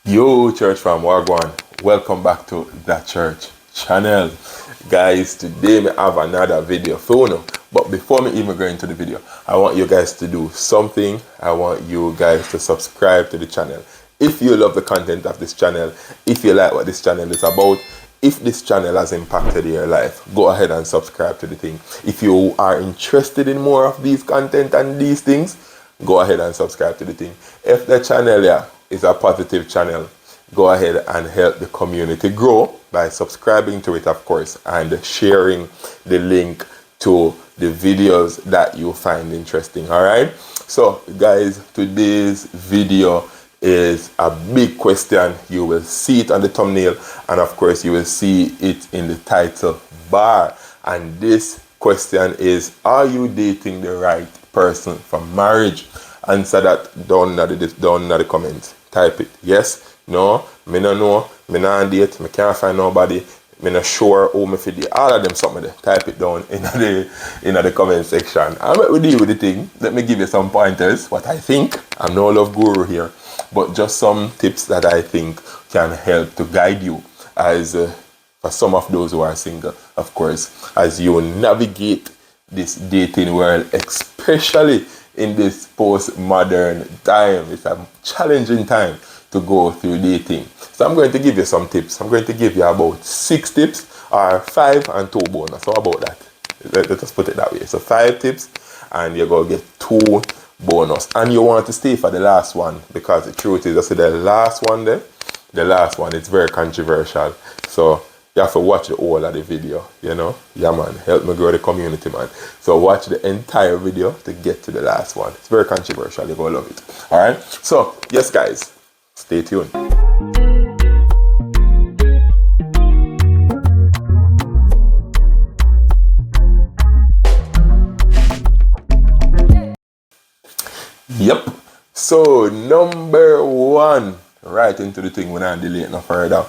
Yo, church fam, Wagwan. Welcome back to the church channel. Guys, today I have another video for you. But before me even go into the video, I want you guys to do something. I want you guys to subscribe to the channel. If you love the content of this channel, if you like what this channel is about, if this channel has impacted your life, go ahead and subscribe to the thing. If you are interested in more of these content and these things, go ahead and subscribe to the thing. If the channel is a positive channel, go ahead and help the community grow by subscribing to it, of course, and sharing the link to the videos that you find interesting. All right, so guys, today's video is a big question. You will see it on the thumbnail, and of course you will see it in the title bar. And this question is, are you dating the right person for marriage? Answer that down in the comments. Type it. Yes, no, me no know, me not date, me can't find nobody, me not sure who me fit. All of them something there. Type it down in the comment section. I'm going to deal with the thing. Let me give you some pointers, what I think. I'm no love guru here, but just some tips that I think can help to guide you as for some of those who are single, of course, as you navigate this dating world, especially in this postmodern time. It's a challenging time to go through dating. So I'm going to give you some tips. I'm going to give you about 6 tips, or 5 and 2 bonus. How about that? Let us put it that way. So 5 tips and you're going to get 2 bonus. And you want to stay for the last one, because the truth is, I said the last one there, the last one, it's very controversial. So you have to watch the whole of the video, you know. Yeah, man. Help me grow the community, man. So watch the entire video to get to the last one. It's very controversial. You're going to love it. All right? So, yes, guys. Stay tuned. Yep. So, number 1, right into the thing, when I delay it no further,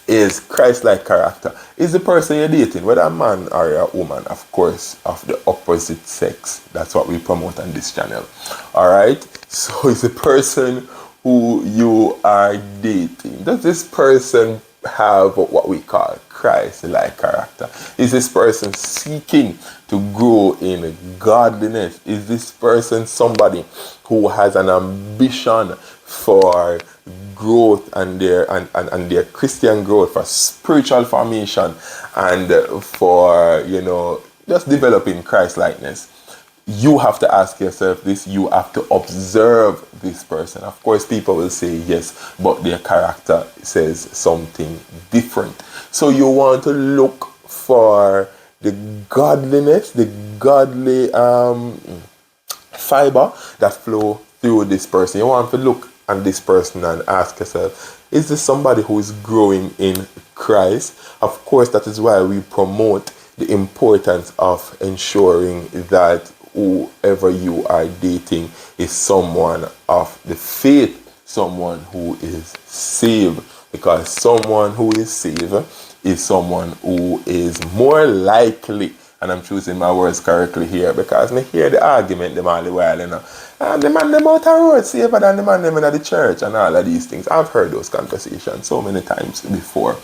is Christlike character. Is the person you're dating, whether a man or a woman, of course, of the opposite sex. That's what we promote on this channel. Alright? So is the person who you are dating, does this person have what we call Christ-like character? Is this person seeking to grow in godliness? Is this person somebody who has an ambition for growth and their Christian growth, for spiritual formation, and for, you know, just developing Christ-likeness? You have to ask yourself this. You have to observe this person. Of course, people will say yes, but their character says something different. So you want to look for the godliness, the godly fiber that flow through this person. You want to look at this person and ask yourself, is this somebody who is growing in Christ? Of course, that is why we promote the importance of ensuring that whoever you are dating is someone of the faith, someone who is saved, because someone who is saved is someone who is more likely, and I'm choosing my words correctly here, because I hear the argument them all the while, you know, the man them out the road safer than the man them in the church and all of these things. I've heard those conversations so many times before.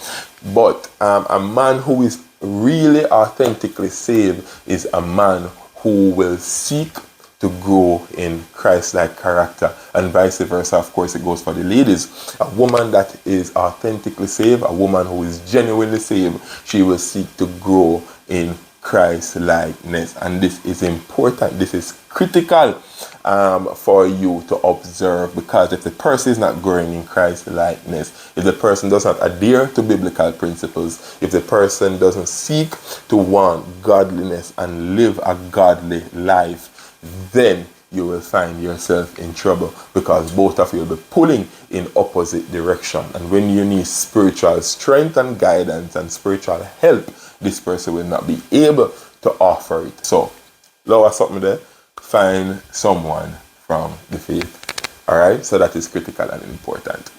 But a man who is really authentically saved is a man who will seek to grow in Christ-like character, and vice versa. Of course, it goes for the ladies. A woman that is authentically saved, a woman who is genuinely saved, she will seek to grow in Christ-likeness. And this is important. This is critical for you to observe, because if the person is not growing in Christ-likeness, if the person does not adhere to biblical principles, if the person doesn't seek to want godliness and live a godly life, then you will find yourself in trouble, because both of you will be pulling in opposite direction. And when you need spiritual strength and guidance and spiritual help, this person will not be able to offer it. So, lower something there. Find someone from the faith. Alright? So that is critical and important.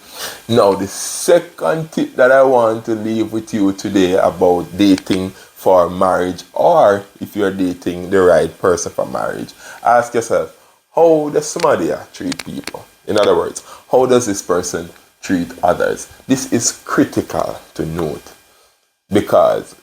Now, the second tip that I want to leave with you today about dating for marriage, or if you're dating the right person for marriage, ask yourself, how does somebody treat people? In other words, how does this person treat others. This is critical to note, because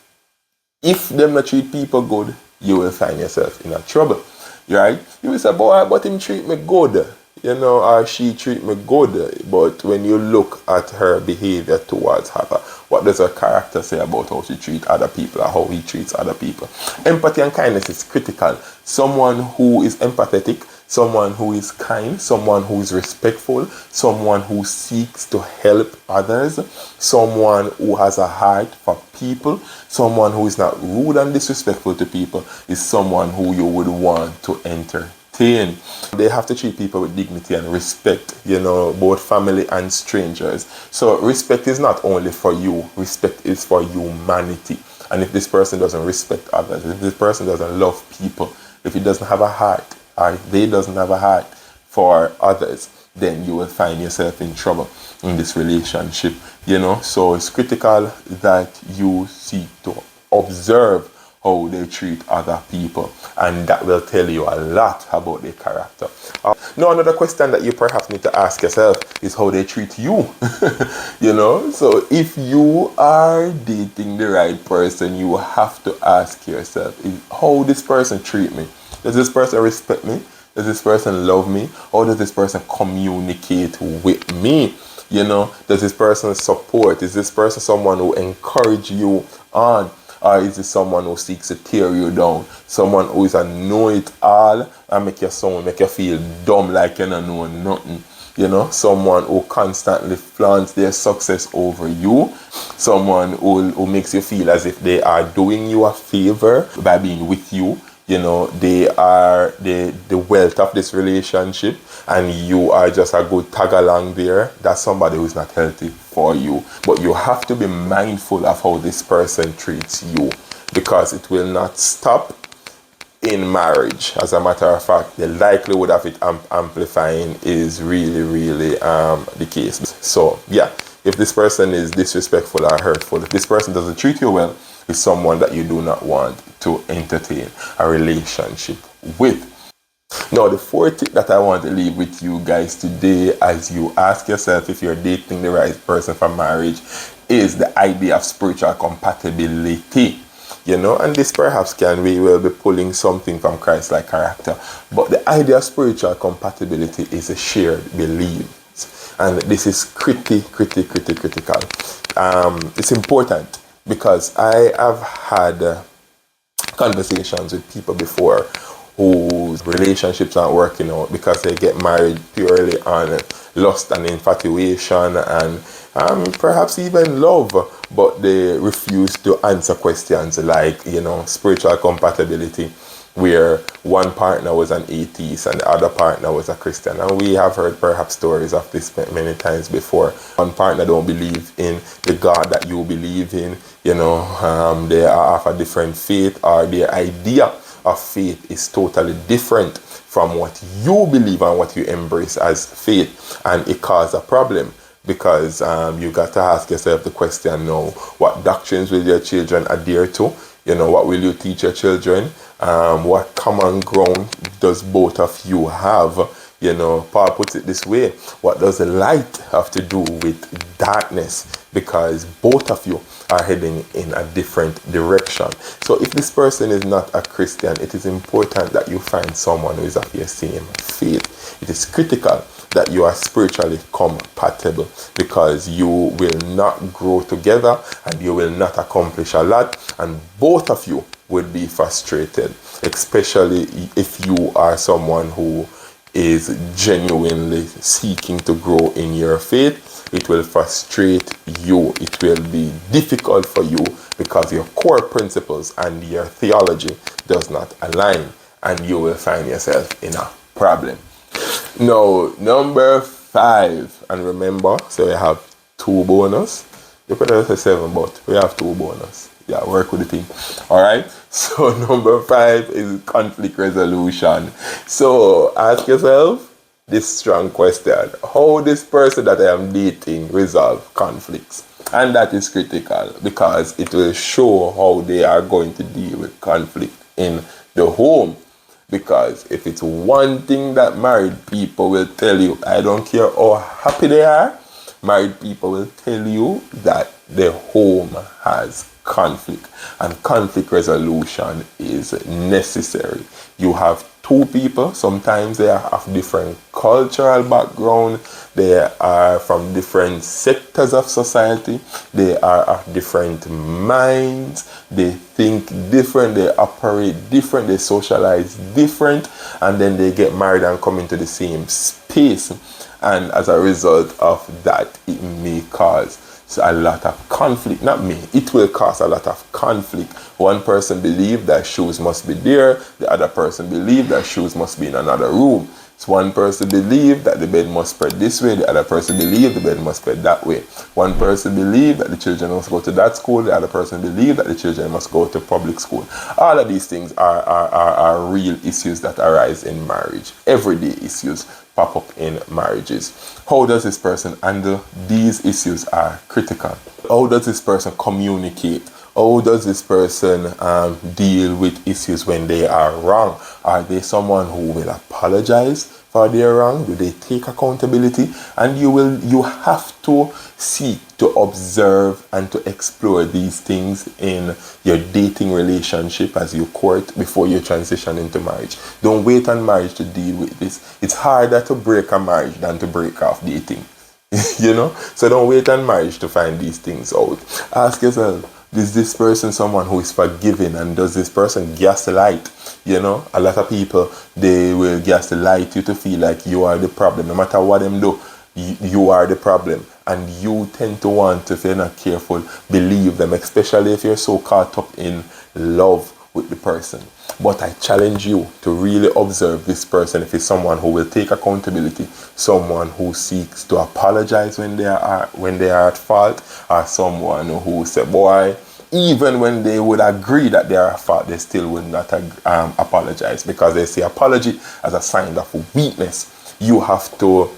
if them not treat people good, you will find yourself in a trouble, right? You will say, boy, but him treat me good, you know, or she treat me good. But when you look at her behavior towards her, what does her character say about how she treats other people or how he treats other people? Empathy and kindness is critical. Someone who is empathetic, someone who is kind, someone who is respectful, someone who seeks to help others, someone who has a heart for people, someone who is not rude and disrespectful to people, is someone who you would want to entertain. They have to treat people with dignity and respect, you know, both family and strangers. So respect is not only for you, respect is for humanity. And if this person doesn't respect others, if this person doesn't love people, if he doesn't have a heart, or they doesn't have a heart for others, then you will find yourself in trouble in this relationship, you know. So it's critical that you seek to observe how they treat other people, and that will tell you a lot about their character. Now, another question that you perhaps need to ask yourself is how they treat you. You know, so if you are dating the right person, you have to ask yourself, how this person treat me? Does this person respect me? Does this person love me? How does this person communicate with me? You know, does this person support? Is this person someone who encourage you on? Or is it someone who seeks to tear you down? Someone who is a know-it-all and make you feel dumb like you don't know nothing. You know, someone who constantly flaunts their success over you. Someone who makes you feel as if they are doing you a favor by being with you. You know, they are the wealth of this relationship, and you are just a good tag along there. That's somebody who's not healthy for you. But you have to be mindful of how this person treats you, because it will not stop in marriage. As a matter of fact, the likelihood of it amplifying is really, really the case. So yeah, if this person is disrespectful or hurtful, if this person doesn't treat you well, is someone that you do not want to entertain a relationship with. Now, the fourth tip that I want to leave with you guys today, as you ask yourself if you're dating the right person for marriage, is the idea of spiritual compatibility. You know, and this perhaps can we will be pulling something from Christlike Character, but the idea of spiritual compatibility is a shared belief, and this is critical. It's important, because I have had conversations with people before whose relationships aren't working out because they get married purely on lust and infatuation and perhaps even love, but they refuse to answer questions like, you know, spiritual compatibility, where one partner was an atheist and the other partner was a Christian. And we have heard perhaps stories of this many times before. One partner don't believe in the God that you believe in, you know, they are of a different faith, or their idea of faith is totally different from what you believe and what you embrace as faith, and it causes a problem. Because you got to ask yourself the question now, what doctrines will your children adhere to? You know, what will you teach your children? What common ground does both of you have? You know, Paul puts it this way: what does the light have to do with darkness? Because both of you are heading in a different direction. So if this person is not a Christian, it is important that you find someone who is of your same faith. It is critical that you are spiritually compatible, because you will not grow together and you will not accomplish a lot, and both of you would be frustrated, especially if you are someone who is genuinely seeking to grow in your faith. It will frustrate you. It will be difficult for you because your core principles and your theology does not align, and you will find yourself in a problem. Now, number 5, and remember, so we have 2 bonus. You could have said 7, but we have 2 bonus. Yeah, work with the team. Alright, so number 5 is conflict resolution. So ask yourself this strong question: how this person that I am dating resolve conflicts? And that is critical, because it will show how they are going to deal with conflict in the home. Because if it's one thing that married people will tell you, I don't care how happy they are, Married people will tell you that their home has conflict, and conflict resolution is necessary. You have two people, sometimes they are of different cultural background, they are from different sectors of society, they are of different minds, they think different, they operate different, they socialize different, and then they get married and come into the same space, and as a result of that, it may cause a lot of conflict. Not me, it will cause a lot of conflict. One person believes that shoes must be there, the other person believes that shoes must be in another room. So one person believes that the bed must spread this way, the other person believes the bed must spread that way. One person believes that the children must go to that school, the other person believes that the children must go to public school. All of these things are real issues that arise in marriage. Everyday issues pop up in marriages. How does this person handle these issues are critical. How does this person communicate? How does this person deal with issues when they are wrong? Are they someone who will apologize for their wrong? Do they take accountability? And you have to seek to observe and to explore these things in your dating relationship as you court before you transition into marriage. Don't wait on marriage to deal with this. It's harder to break a marriage than to break off dating. You know? So don't wait on marriage to find these things out. Ask yourself, is this person someone who is forgiving, and does this person gaslight? You know, a lot of people, they will gaslight you to feel like you are the problem. No matter what them do, you are the problem, and you tend to want to, if you're not careful, believe them, especially if you're so caught up in love with the person. But I challenge you to really observe this person. If it's someone who will take accountability, someone who seeks to apologize when they are at fault, or someone who say, boy, even when they would agree that they are at fault, they still would not apologize, because they see apology as a sign of weakness. You have to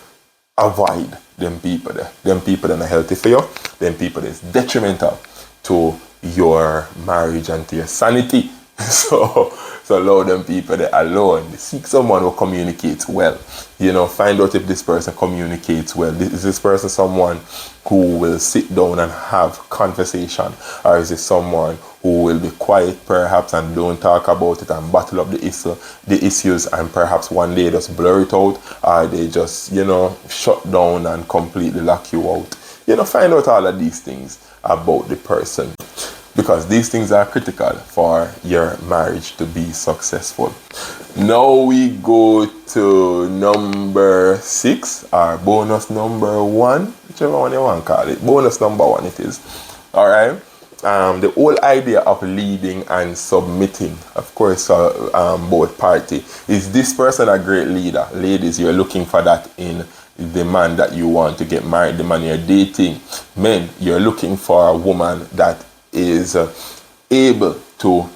avoid them people there. Them people that are healthy for you. Them people that is detrimental to your marriage and to your sanity. So allow them people there alone. Seek someone who communicates well. You know, find out if this person communicates well. Is this person someone who will sit down and have conversation, or is it someone who will be quiet perhaps and don't talk about it and bottle up the issues, and perhaps one day just blur it out, or they just, you know, shut down and completely lock you out. You know, find out all of these things about the person, because these things are critical for your marriage to be successful. Now we go to number 6, or bonus number 1, whichever one you want to call it. Bonus number 1 it is. Alright. The whole idea of leading and submitting, of course, both parties. Is this person a great leader? Ladies, you're looking for that in the man that you want to get married, the man you're dating. Men, you're looking for a woman that is able to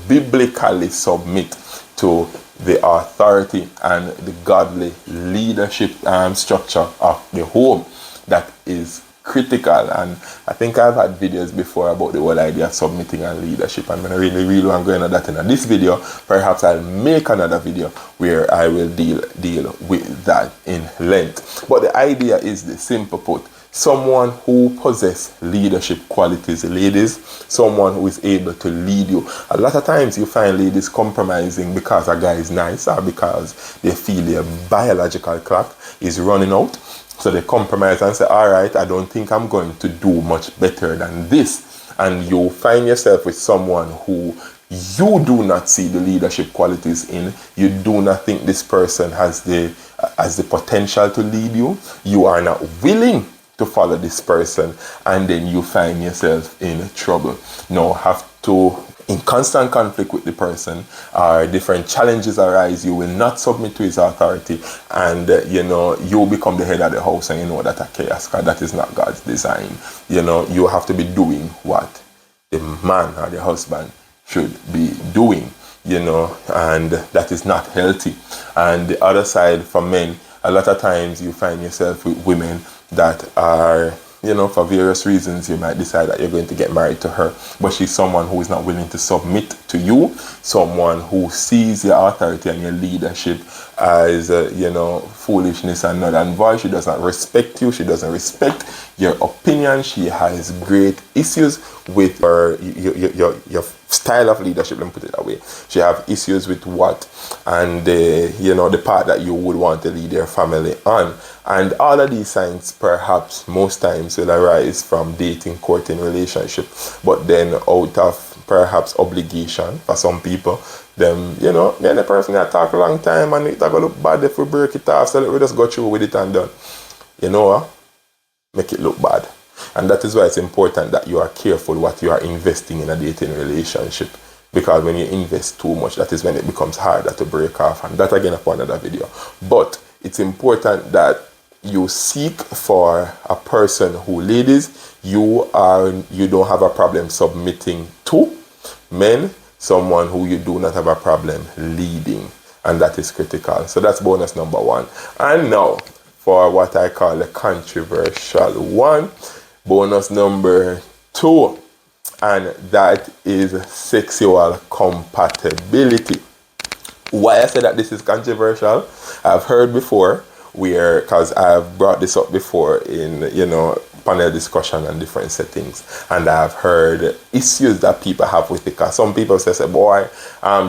biblically submit to the authority and the godly leadership structure of the home. That is critical, and I think I've had videos before about the whole idea of submitting and leadership, and when I really want to go into that in this video, perhaps I'll make another video where I will deal with that in length. But the idea is the simple put: someone who possesses leadership qualities, ladies, someone who is able to lead you. A lot of times you find ladies compromising because a guy is nice, or because they feel their biological clock is running out. So they compromise and say, all right, I don't think I'm going to do much better than this. And you find yourself with someone who you do not see the leadership qualities in. You do not think this person has the potential to lead you. You are not willing to follow this person, and then you find yourself in trouble. Now have to, in constant conflict with the person, different challenges arise, you will not submit to his authority, and you become the head of the house, and you know that a chaos, because that is not God's design. You have to be doing what the man or the husband should be doing, and that is not healthy. And the other side, for men, a lot of times you find yourself with women that are, for various reasons, you might decide that you're going to get married to her, but she's someone who is not willing to submit to to you, someone who sees your authority and your leadership as foolishness and not and voice. She does not respect you. She doesn't respect your opinion. She has great issues with your style of leadership. Let me put it that way. She have issues with what and the part that you would want to lead your family on. And all of these signs, perhaps most times, will arise from dating, courting, relationship, but then out of perhaps obligation for some people. Then the person that talk a long time and it gonna look bad if we break it off, so let we just go through with it and done. You know what? Make it look bad. And that is why it's important that you are careful what you are investing in a dating relationship. Because when you invest too much, that is when it becomes harder to break off. And that again upon another video. But it's important that you seek for a person who, ladies, you don't have a problem submitting to. Men, someone who you do not have a problem leading. And that is critical. So that's bonus number 1. And now, for what I call the controversial one, bonus number 2. And that is sexual compatibility. Why I say that this is controversial, I've heard before, because I've brought this up before in, panel discussion and different settings, and I've heard issues that people have with it. Because some people say, boy,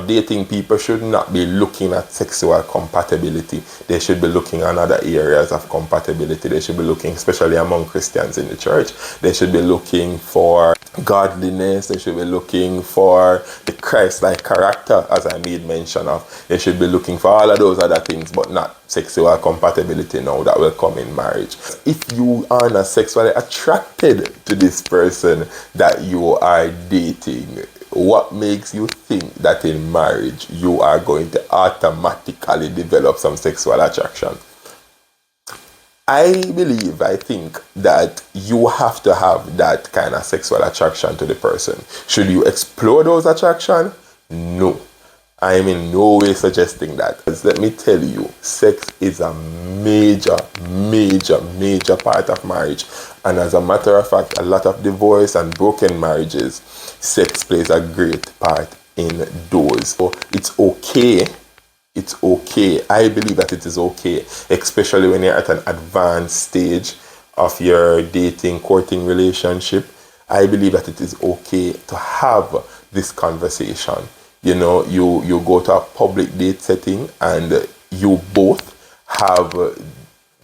dating people should not be looking at sexual compatibility. They should be looking at other areas of compatibility. They should be looking, especially among Christians in the church, they should be looking for godliness. They should be looking for the Christlike character, as I made mention of. They should be looking for all of those other things, but not sexual compatibility now that will come in marriage. If you are not sexually attracted to this person that you are dating, what makes you think that in marriage you are going to automatically develop some sexual attraction? I think that you have to have that kind of sexual attraction to the person. Should you explore those attractions? No. I am in no way suggesting that. Because let me tell you, sex is a major, major, major part of marriage. And as a matter of fact, a lot of divorce and broken marriages, sex plays a great part in those. So it's okay. It's okay. I believe that it is okay, especially when you're at an advanced stage of your dating, courting relationship. I believe that it is okay to have this conversation. You go to a public date setting and you both have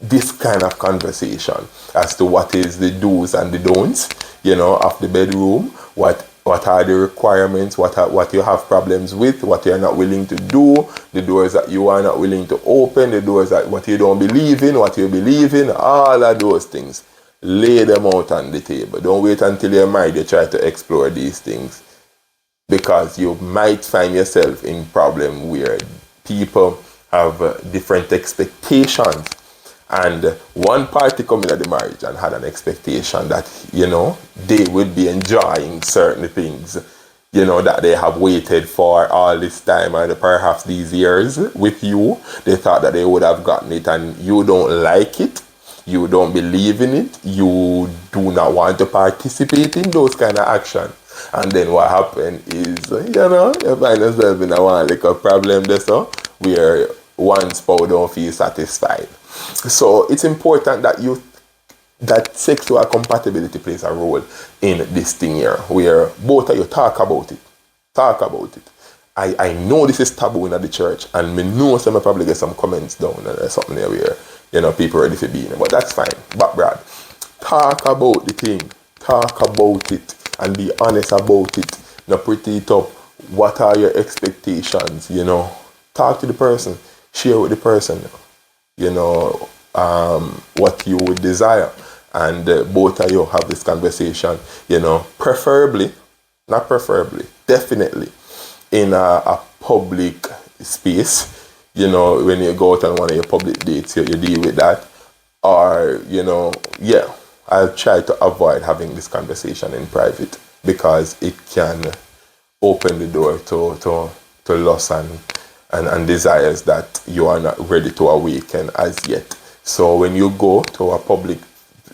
this kind of conversation as to what is the do's and the don'ts, of the bedroom, what are the requirements, what you have problems with, what you're not willing to do, the doors that you are not willing to open, the doors that what you don't believe in, what you believe in, all of those things. Lay them out on the table. Don't wait until you're married to try to explore these things. Because you might find yourself in problem where people have different expectations. And one party come into the marriage and had an expectation that, they would be enjoying certain things, that they have waited for all this time and perhaps these years with you. They thought that they would have gotten it and you don't like it. You don't believe in it. You do not want to participate in those kind of actions. And then what happened is, you find yourself in a problem there, so where one spouse don't feel satisfied. So it's important that sexual compatibility plays a role in this thing here, where both of you talk about it. I know this is taboo in the church, and me know some probably get some comments down and there's something there where people ready to be in it. But that's fine. But Brad, talk about the thing. Talk about it and be honest about it. Not pretty it up. What are your expectations? Talk to the person. Share with the person. What you would desire. And both of you have this conversation. Preferably, not preferably, definitely in a public space. When you go out on one of your public dates, you deal with that. Or, I'll try to avoid having this conversation in private because it can open the door to lust and desires that you are not ready to awaken as yet. So when you go to a public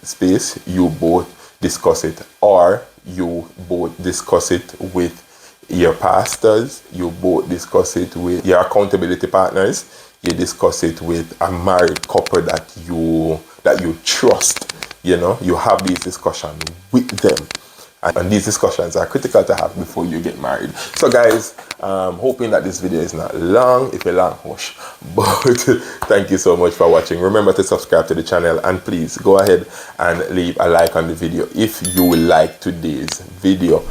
space, you both discuss it, or you both discuss it with your pastors, you both discuss it with your accountability partners, you discuss it with a married couple that you trust. You know, you have these discussions with them. And these discussions are critical to have before you get married. So guys, hoping that this video is not long. If a long, hush. But thank you so much for watching. Remember to subscribe to the channel, and please go ahead and leave a like on the video if you like today's video.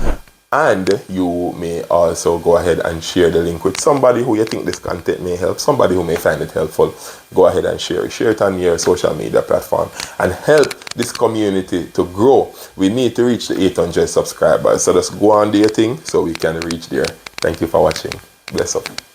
And you may also go ahead and share the link with somebody who you think this content may help, somebody who may find it helpful. Go ahead and share it. Share it on your social media platform and help this community to grow. We need to reach the 800 subscribers. So just go on do your thing so we can reach there. Thank you for watching. Bless up.